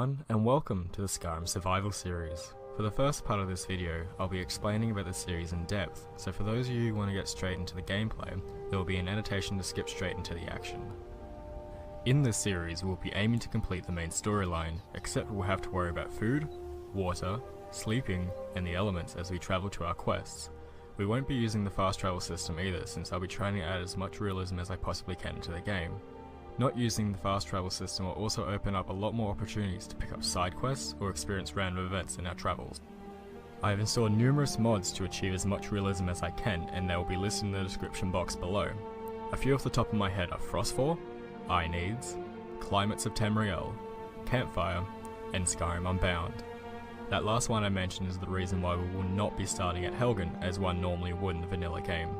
everyone, and welcome to the Skyrim Survival series. For the first part of this video, I'll be explaining about the series in depth, so for those of you who want to get straight into the gameplay, there will be an annotation to skip straight into the action. In this series, we'll be aiming to complete the main storyline, except we'll have to worry about food, water, sleeping, and the elements as we travel to our quests. We won't be using the fast travel system either, since I'll be trying to add as much realism as I possibly can into the game. Not using the fast travel system will also open up a lot more opportunities to pick up side quests or experience random events in our travels. I have installed numerous mods to achieve as much realism as I can, and they will be listed in the description box below. A few off the top of my head are Frostfall, Eye Needs, Climates of Tamriel, Campfire, and Skyrim Unbound. That last one I mentioned is the reason why we will not be starting at Helgen as one normally would in the vanilla game.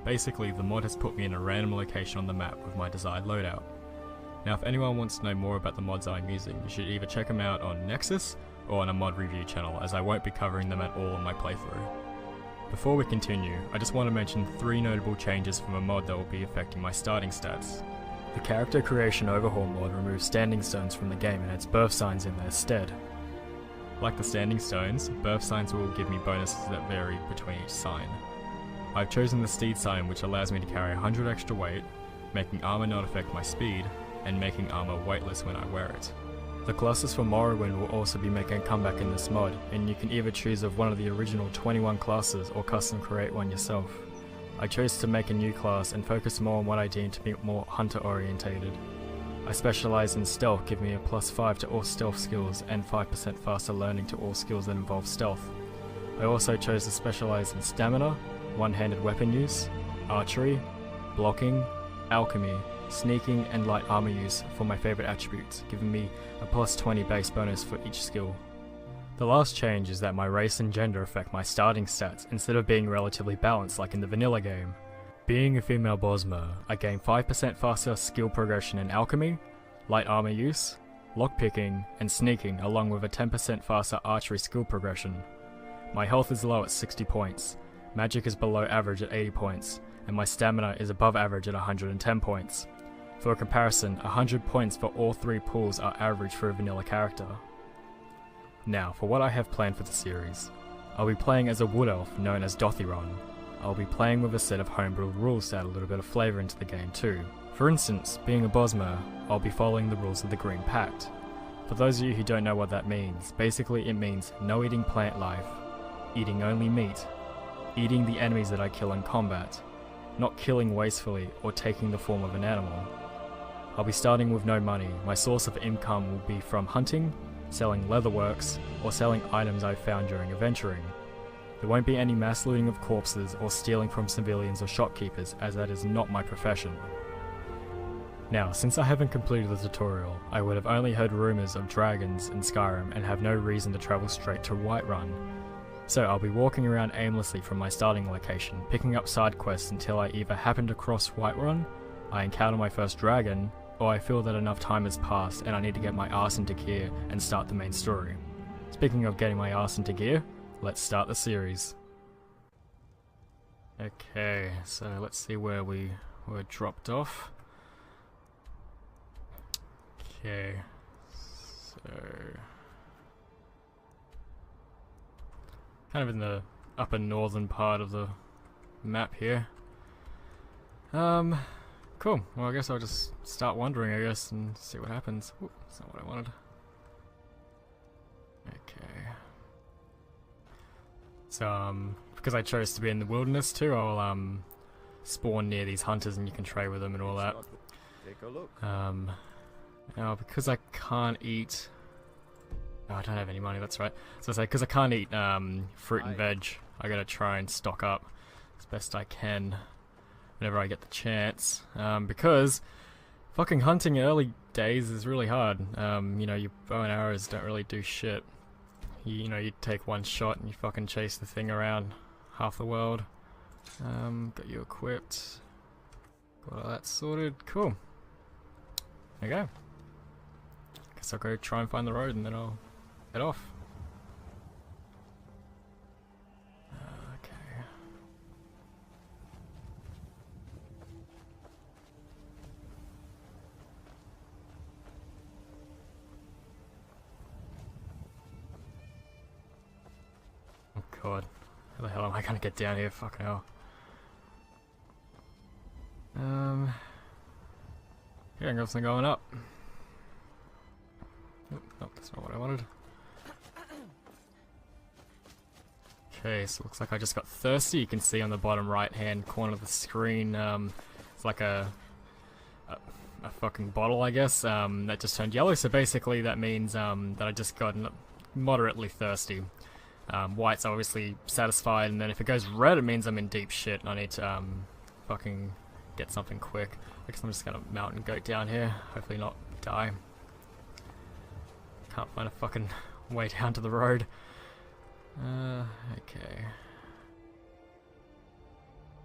Basically, the mod has put me in a random location on the map with my desired loadout. Now if anyone wants to know more about the mods I'm using, you should either check them out on Nexus or on a mod review channel, as I won't be covering them at all in my playthrough. Before we continue, I just want to mention 3 notable changes from a mod that will be affecting my starting stats. The Character Creation Overhaul mod removes standing stones from the game and adds birth signs in their stead. Like the standing stones, birth signs will give me bonuses that vary between each sign. I've chosen the Steed sign, which allows me to carry 100 extra weight, making armor not affect my speed, and making armor weightless when I wear it. The classes for Morrowind will also be making a comeback in this mod, and you can either choose of one of the original 21 classes or custom create one yourself. I chose to make a new class and focus more on what I deem to be more hunter orientated. I specialise in stealth, giving me a +5 to all stealth skills and 5% faster learning to all skills that involve stealth. I also chose to specialise in stamina, one-handed weapon use, archery, blocking, alchemy, sneaking and light armor use for my favourite attributes, giving me a +20 base bonus for each skill. The last change is that my race and gender affect my starting stats instead of being relatively balanced like in the vanilla game. Being a female Bosmer, I gain 5% faster skill progression in alchemy, light armor use, lockpicking and sneaking, along with a 10% faster archery skill progression. My health is low at 60 points. Magic is below average at 80 points, and my stamina is above average at 110 points. For comparison, 100 points for all 3 pools are average for a vanilla character. Now, for what I have planned for the series. I'll be playing as a wood elf known as Dovahkiin. I'll be playing with a set of homebrewed rules to add a little bit of flavour into the game too. For instance, being a Bosmer, I'll be following the rules of the Green Pact. For those of you who don't know what that means, basically it means no eating plant life, eating only meat, eating the enemies that I kill in combat, not killing wastefully or taking the form of an animal. I'll be starting with no money. My source of income will be from hunting, selling leatherworks, or selling items I found during adventuring. There won't be any mass looting of corpses or stealing from civilians or shopkeepers, as that is not my profession. Now, since I haven't completed the tutorial, I would have only heard rumours of dragons in Skyrim and have no reason to travel straight to Whiterun. So I'll be walking around aimlessly from my starting location, picking up side quests until I either happen to cross Whiterun, I encounter my first dragon, or I feel that enough time has passed and I need to get my ass into gear and start the main story. Speaking of getting my ass into gear, let's start the series. Okay, so let's see where we were dropped off. Okay, so kind of in the upper northern part of the map here. Cool. Well, I guess I'll just start wandering, I guess, and see what happens. Ooh, that's not what I wanted. Okay. So, because I chose to be in the wilderness too, I'll, spawn near these hunters and you can trade with them and all that. Take a look. Now, because I can't eat... Oh, I don't have any money, that's right. So I say, because I can't eat, fruit and veg, I gotta try and stock up as best I can whenever I get the chance, because fucking hunting in early days is really hard. You know, your bow and arrows don't really do shit. You know, you take one shot and you fucking chase the thing around half the world. Got you equipped. Got all that sorted. Cool. There you go. Guess I'll go try and find the road and then I'll head off. God. How the hell am I gonna get down here? Fucking hell. Yeah, I got something going up. Oh, no, that's not what I wanted. Okay, so looks like I just got thirsty. You can see on the bottom right hand corner of the screen, it's like a fucking bottle, I guess, that just turned yellow. So basically that means that I just got moderately thirsty. White's obviously satisfied, and then if it goes red, it means I'm in deep shit and I need to fucking get something quick. I guess I'm just gonna mountain goat down here, hopefully not die. Can't find a fucking way down to the road. Okay.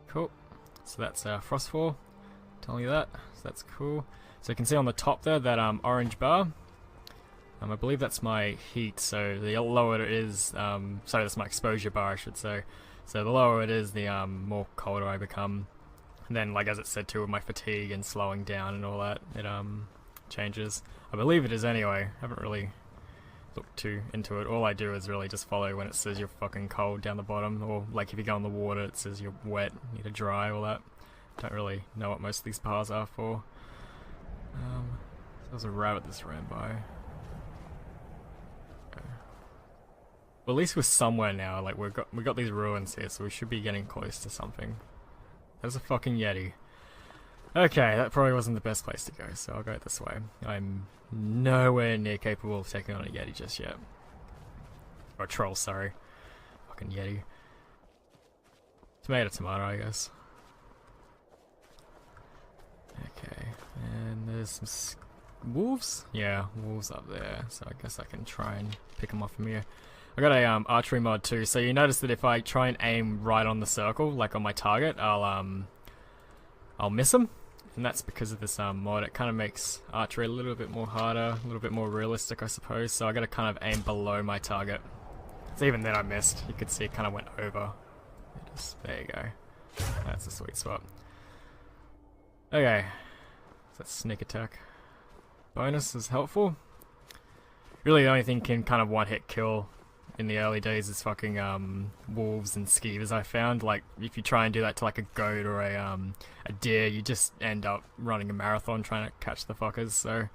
Cool. So that's Frostfall, telling you that. So that's cool. So you can see on the top there that orange bar. I believe that's my heat, so the lower it is, sorry, that's my exposure bar, I should say. So the lower it is, the more colder I become. And then, like as it said too, with my fatigue and slowing down and all that, it changes. I believe it is anyway. I haven't really looked too into it. All I do is really just follow when it says you're fucking cold down the bottom, or like if you go in the water it says you're wet, need to dry, all that. Don't really know what most of these bars are for. There's a rabbit that's ran by. Okay. Well, at least we're somewhere now. Like we got these ruins here, so we should be getting close to something. There's a fucking Yeti. Okay, that probably wasn't the best place to go, so I'll go this way. I'm nowhere near capable of taking on a Yeti just yet. Or a troll, sorry. Fucking Yeti. Tomato, tomato, I guess. Okay, and there's some wolves? Yeah, wolves up there, so I guess I can try and pick them off from here. I got a archery mod too, so you notice that if I try and aim right on the circle, like on my target, I'll miss them. And that's because of this mod. It kind of makes archery a little bit more harder, a little bit more realistic, I suppose. So I gotta kind of aim below my target. So even then I missed. You could see it kind of went over. There you go. That's a sweet spot. Okay. So that's sneak attack. Bonus is helpful. Really the only thing can kind of one-hit kill in the early days is fucking wolves and skeevers, I found. Like if you try and do that to like a goat or a deer, you just end up running a marathon trying to catch the fuckers, so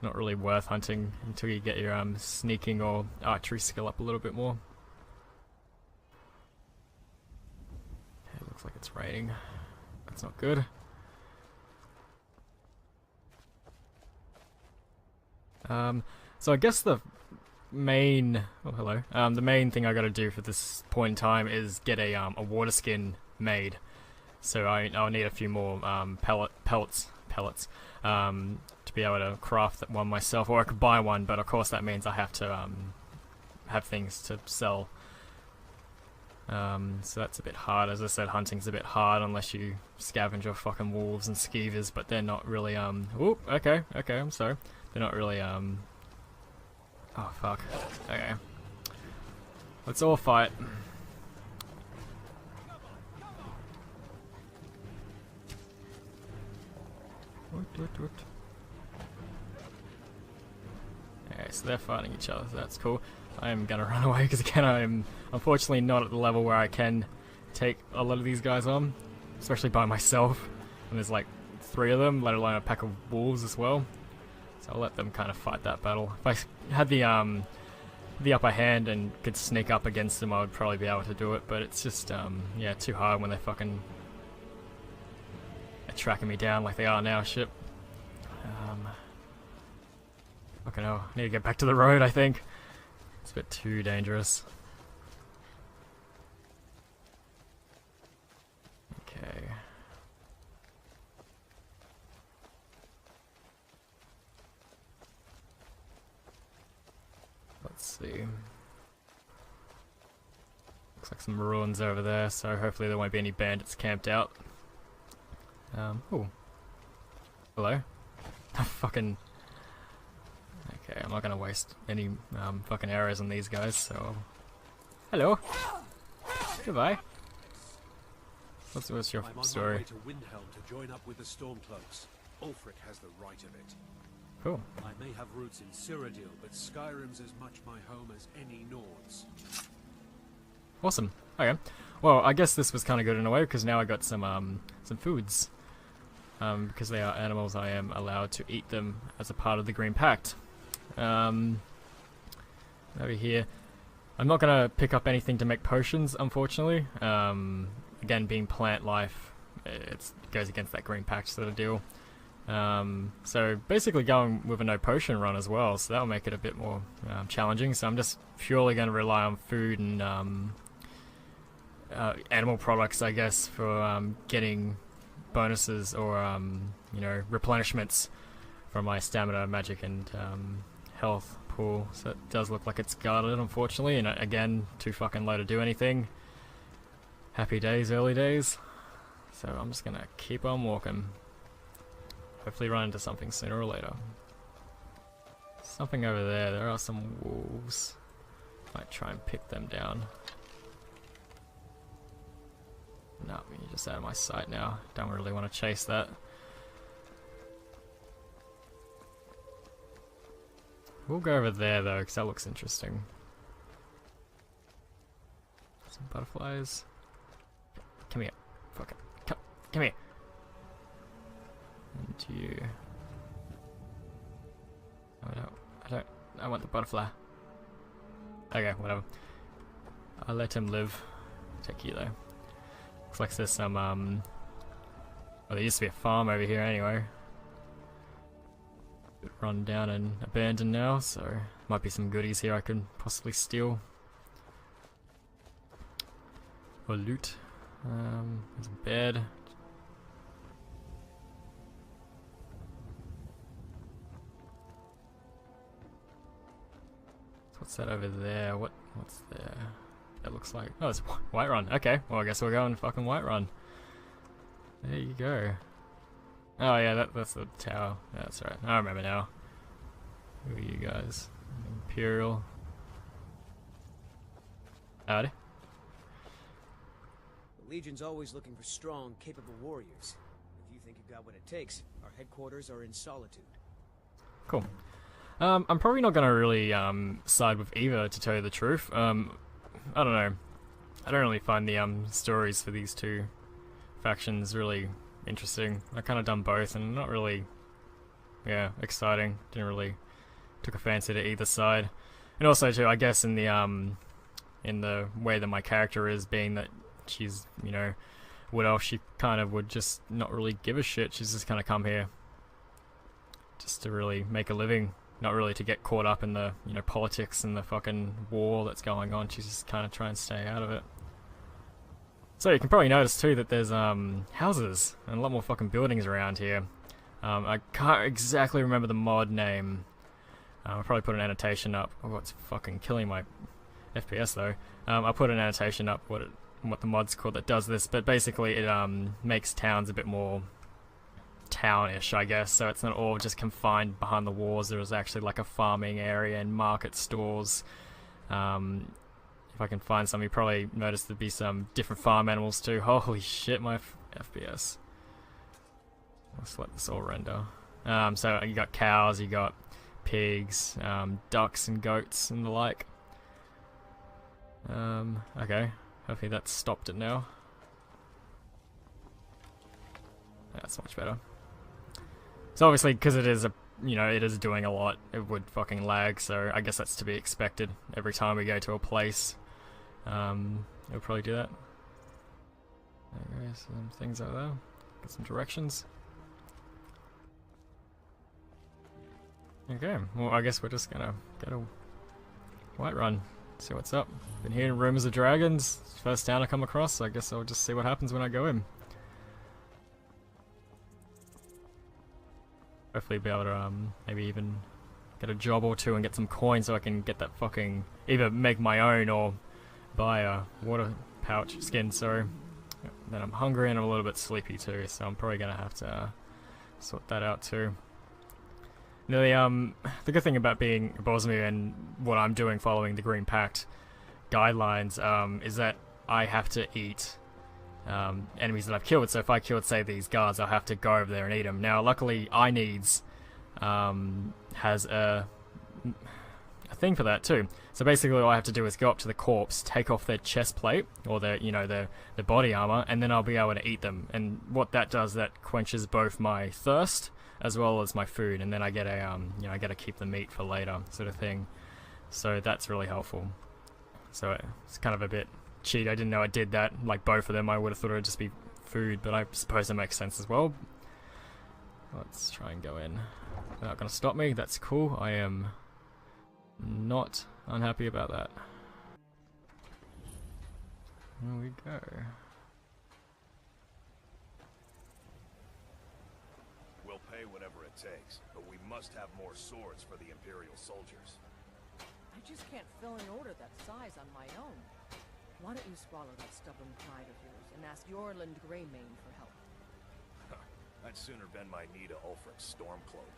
not really worth hunting until you get your sneaking or archery skill up a little bit more. Okay, looks like it's raining. That's not good. So I guess the main the main thing I gotta do for this point in time is get a water skin made. So I'll need a few more pellets to be able to craft that one myself, or I could buy one, but of course that means I have to have things to sell. So that's a bit hard. As I said, hunting's a bit hard unless you scavenge your fucking wolves and skeevers, but they're not really oh, okay, I'm sorry. They're not really oh fuck. Okay. Let's all fight. Okay, so they're fighting each other, so that's cool. I am gonna run away because again I am unfortunately not at the level where I can take a lot of these guys on, especially by myself. And there's like 3 of them, let alone a pack of wolves as well. So I'll let them kind of fight that battle. If I had the upper hand and could sneak up against them, I would probably be able to do it. But it's just yeah, too hard when they fucking are tracking me down like they are now. Shit. Fucking hell. I need to get back to the road, I think. It's a bit too dangerous. Okay. Let's see. Looks like some ruins over there, so hopefully there won't be any bandits camped out. Oh. Hello? Fucking... Okay, I'm not gonna waste any fucking arrows on these guys, so... Hello! Goodbye! What's your story? I'm on my way to Windhelm to join up with the Stormcloaks. Ulfric has the right of it. Cool. I may have roots in Cyrodiil, but Skyrim's as much my home as any Nords. Awesome. Okay. Well, I guess this was kind of good in a way because now I got some foods. Because they are animals, I am allowed to eat them as a part of the Green Pact. Over here, I'm not gonna pick up anything to make potions, unfortunately. Again, being plant life, it goes against that Green Pact sort of deal. So basically going with a no potion run as well, so that'll make it a bit more challenging. So I'm just purely going to rely on food and animal products, I guess, for getting bonuses or you know, replenishments from my stamina, magic, and health pool. So it does look like it's guarded, unfortunately, and again, too fucking low to do anything. Happy days, early days. So I'm just gonna keep on walking. Hopefully run into something sooner or later. Something over there. There are some wolves. Might try and pick them down. No, you're just out of my sight now. Don't really want to chase that. We'll go over there though, because that looks interesting. Some butterflies. Come here. Fuck it. Come here. And you. Oh, I want the butterfly. Okay, whatever. I'll let him live. Take you though. Looks like there's some, well, there used to be a farm over here anyway. Run down and abandoned now, so might be some goodies here I can possibly steal. Or loot. There's a bed. What's that over there? What's there? That looks like... Oh, it's Whiterun. Okay, well I guess we're going fucking Whiterun. There you go. Oh yeah, that's the tower. Yeah, that's right. I remember now. Who are you guys? Imperial. Howdy. The Legion's always looking for strong, capable warriors. If you think you've got what it takes, our headquarters are in Solitude. Cool. I'm probably not gonna really side with either, to tell you the truth. I don't know. I don't really find the stories for these two factions really interesting. I kind of done both, and not really, yeah, exciting. Didn't really took a fancy to either side. And also too, I guess in the way that my character is, being that she's, you know, wood elf, she kind of would just not really give a shit. She's just kind of come here just to really make a living. Not really to get caught up in the, you know, politics and the fucking war that's going on. She's just kind of trying to stay out of it. So you can probably notice too that there's houses and a lot more fucking buildings around here. I can't exactly remember the mod name. I'll probably put an annotation up. Oh, it's fucking killing my FPS though. I'll put an annotation up what the mod's called that does this. But basically it makes towns a bit more townish, I guess, so it's not all just confined behind the walls. There is actually like a farming area and market stores. If I can find some, you probably notice there'd be some different farm animals too. Holy shit, my FPS. Let's let this all render. So you got cows, you got pigs, ducks and goats and the like. Okay, hopefully that's stopped it now. That's much better. So obviously, because it is it is doing a lot, it would fucking lag, so I guess that's to be expected. Every time we go to a place, it'll probably do that. There goes some things over there. Get some directions. Okay, well I guess we're just gonna go to Whiterun, see what's up. Been hearing rumors of dragons. First town I come across, so I guess I'll just see what happens when I go in. Hopefully be able to maybe even get a job or two and get some coins so I can get that fucking, either make my own or buy a water pouch skin. So then I'm hungry and I'm a little bit sleepy too, so I'm probably gonna have to sort that out too. Now the good thing about being a Bosmer and what I'm doing following the Green Pact guidelines is that I have to eat enemies that I've killed. So if I killed, say, these guards, I'll have to go over there and eat them. Now, luckily, I Needs has a a thing for that too. So basically all I have to do is go up to the corpse, take off their chest plate, or their, you know, their body armor, and then I'll be able to eat them. And what that does, that quenches both my thirst as well as my food, and then I get a, you know, I get to keep the meat for later, sort of thing. So that's really helpful. So it's kind of a bit cheat. I didn't know I did that, like both of them. I would have thought it would just be food, but I suppose it makes sense as well. Let's try and go in. They're not going to stop me, that's cool. I am not unhappy about that. There we go. We'll pay whatever it takes, but we must have more swords for the Imperial soldiers. I just can't fill an order that size on my own. Why don't you swallow that stubborn pride of yours and ask Yorland Greymane for help? I'd sooner bend my knee to Ulfric's Stormcloak.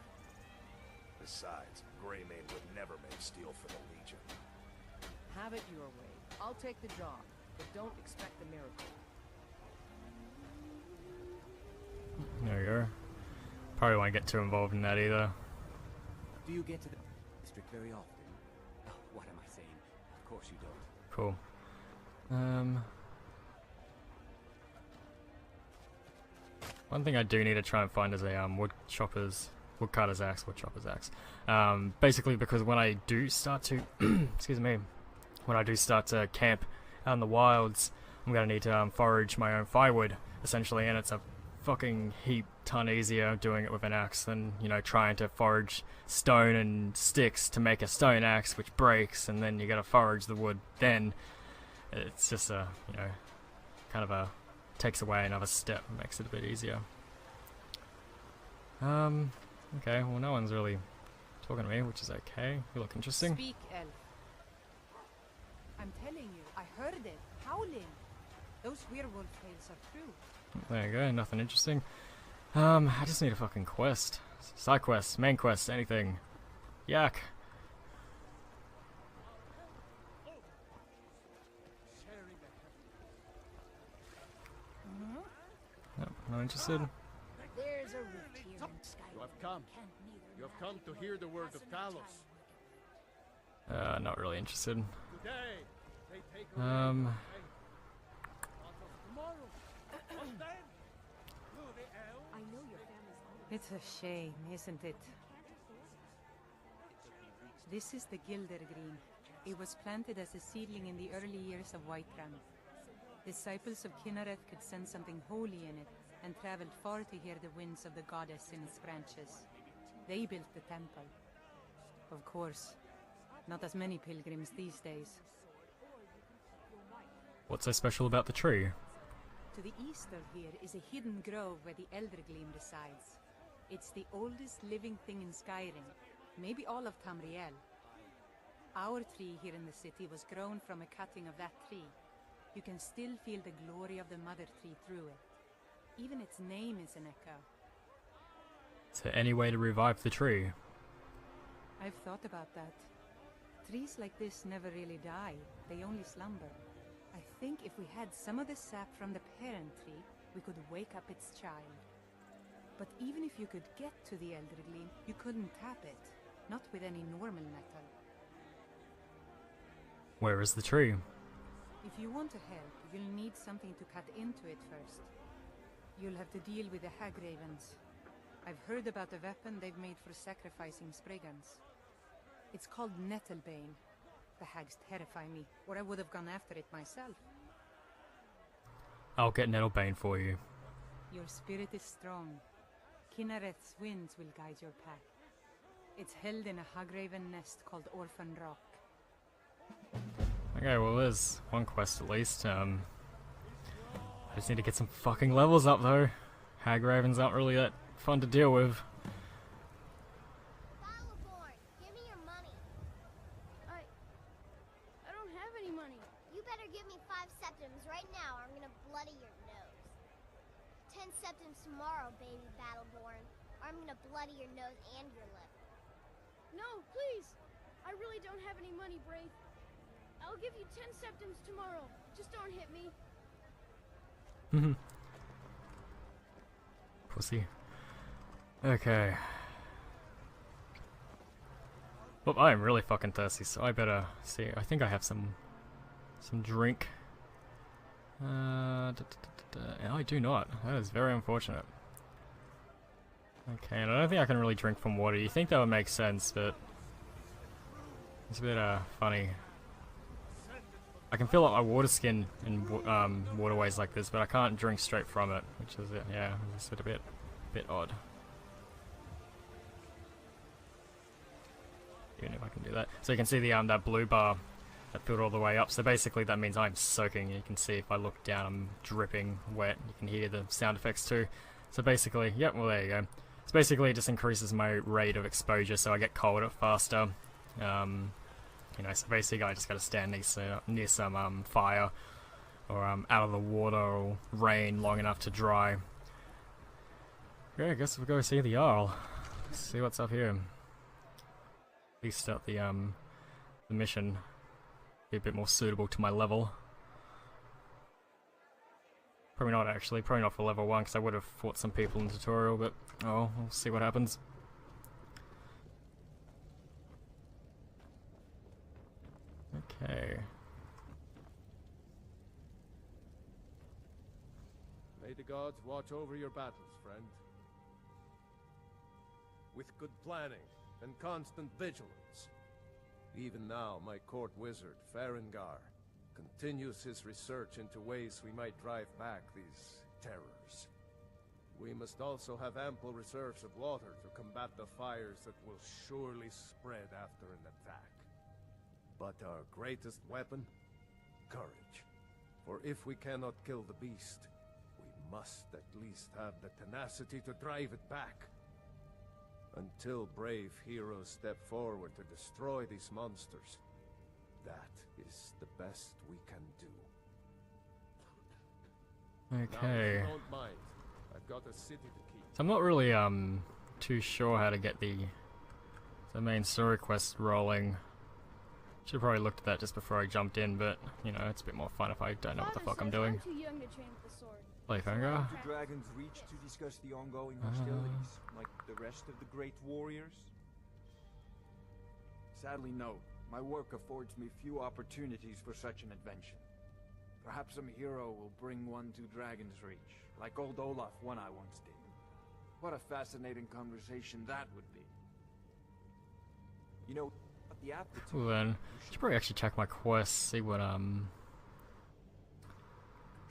Besides, Greymane would never make steel for the Legion. Have it your way. I'll take the job, but don't expect a miracle. There we go. Probably won't get too involved in that either. Do you get to the district very often? Oh, what am I saying? Of course you don't. Cool. One thing I do need to try and find is a woodcutter's axe. Basically because when I do start to, excuse me, when I do start to camp out in the wilds, I'm gonna need to forage my own firewood, essentially, and it's a fucking heap ton easier doing it with an axe than, you know, trying to forage stone and sticks to make a stone axe, which breaks, and then you gotta forage the wood. Then it's just a, you know, kind of a, takes away another step, makes it a bit easier. Okay, well, no one's really talking to me, which is okay. You look interesting. Speak, elf. I'm telling you, I heard it, howling. Those werewolf tales are true. There you go, nothing interesting. I just need a fucking quest. Side quest, main quest, anything. Yak. Nope, not interested. There's a root here in Skyrim. You have come to hear the word of Talos. Not really interested. Today, they take away Um, your faith. Tomorrow, what then? Will the elves? I know your family's It's a shame, isn't it? This is the Gildergreen. It was planted as a seedling in the early years of Whiterun. Disciples of Kynareth could sense something holy in it, and traveled far to hear the winds of the goddess in its branches. They built the temple. Of course, not as many pilgrims these days. what's so special about the tree? To the east of here is a hidden grove where the Eldergleam resides. It's the oldest living thing in Skyrim, maybe all of Tamriel. Our tree here in the city was grown from a cutting of that tree. You can still feel the glory of the mother tree through it. Even its name is an echo. Is there any way to revive the tree? I've thought about that. Trees like this never really die, they only slumber. I think if we had some of the sap from the parent tree, we could wake up its child. But even if you could get to the Eldergleam, you couldn't tap it. Not with any normal metal. Where is the tree? If you want to help, you'll need something to cut into it first. You'll have to deal with the hag ravens. I've heard about the weapon they've made for sacrificing Spriggans. It's called Nettlebane. The hags terrify me, or I would have gone after it myself. I'll get Nettlebane for you. Your spirit is strong. Kynareth's winds will guide your path. It's held in a hagraven nest called Orphan Rock. Okay, well there's one quest at least. I just need to get some fucking levels up though. Hag ravens aren't really that fun to deal with. Battleborn, give me your money. I don't have any money. You better give me 5 septims right now or I'm gonna bloody your nose. 10 septims tomorrow, baby Battleborn, or I'm gonna bloody your nose and your lip. No, please! I really don't have any money, Brave. I'll give you 10 septims tomorrow. Just don't hit me. Pussy. Okay. Well, I am really fucking thirsty, so I better see. I think I have some drink. No, I do not. That is very unfortunate. Okay, and I don't think I can really drink from water. You think that would make sense, but it's a bit funny. I can fill up my water skin in waterways like this, but I can't drink straight from it, which is yeah, it's a bit odd. Even if I can do that. So you can see the that blue bar that filled all the way up. So basically that means I'm soaking. You can see if I look down, I'm dripping wet. You can hear the sound effects too. So basically, yep, well there you go. So basically it just increases my rate of exposure, so I get colder faster. You know, so basically I just gotta stand near some fire, or out of the water or rain long enough to dry. Okay, I guess we'll go see the Jarl. Let's see what's up here. At least start the mission. Be a bit more suitable to my level. Probably not actually, probably not for level 1 because I would have fought some people in the tutorial, but oh, we'll see what happens. Okay. May the gods watch over your battles, friend. With good planning and constant vigilance. Even now, my court wizard, Farengar, continues his research into ways we might drive back these terrors. We must also have ample reserves of water to combat the fires that will surely spread after an attack. But our greatest weapon? Courage. For if we cannot kill the beast, we must at least have the tenacity to drive it back. Until brave heroes step forward to destroy these monsters, that is the best we can do. Okay. Now, don't mind. I've got a city to keep. So I'm not really too sure how to get the main story quest rolling. Should have probably looked at that just before I jumped in, but you know, it's a bit more fun if I don't know what the fuck I'm doing. Too young to train with the sword. Play Farengar? The Dragon's Reach to discuss the ongoing hostilities, like the rest of the great warriors? Sadly, no. My work affords me few opportunities for such an adventure. Perhaps some hero will bring one to Dragon's Reach, like old Olaf one I once did. What a fascinating conversation that would be. You know, the aptitude... Cool then. I should probably actually check my quests, see what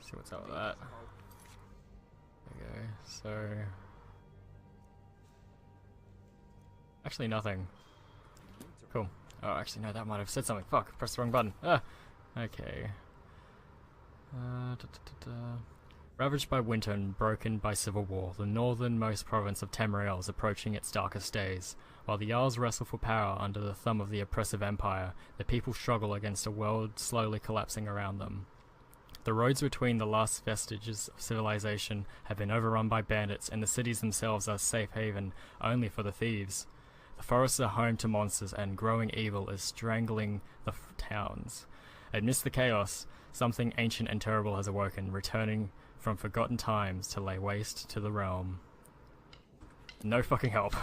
see what's up with that. Okay, so actually nothing. Cool. Oh, actually no, that might have said something. Fuck, pressed the wrong button. Ah, okay. Ravaged by winter and broken by civil war, the northernmost province of Tamriel is approaching its darkest days. While the Jarls wrestle for power under the thumb of the oppressive empire, the people struggle against a world slowly collapsing around them. The roads between the last vestiges of civilization have been overrun by bandits, and the cities themselves are a safe haven only for the thieves. The forests are home to monsters, and growing evil is strangling the towns. Amidst the chaos, something ancient and terrible has awoken, returning from forgotten times to lay waste to the realm. No fucking help.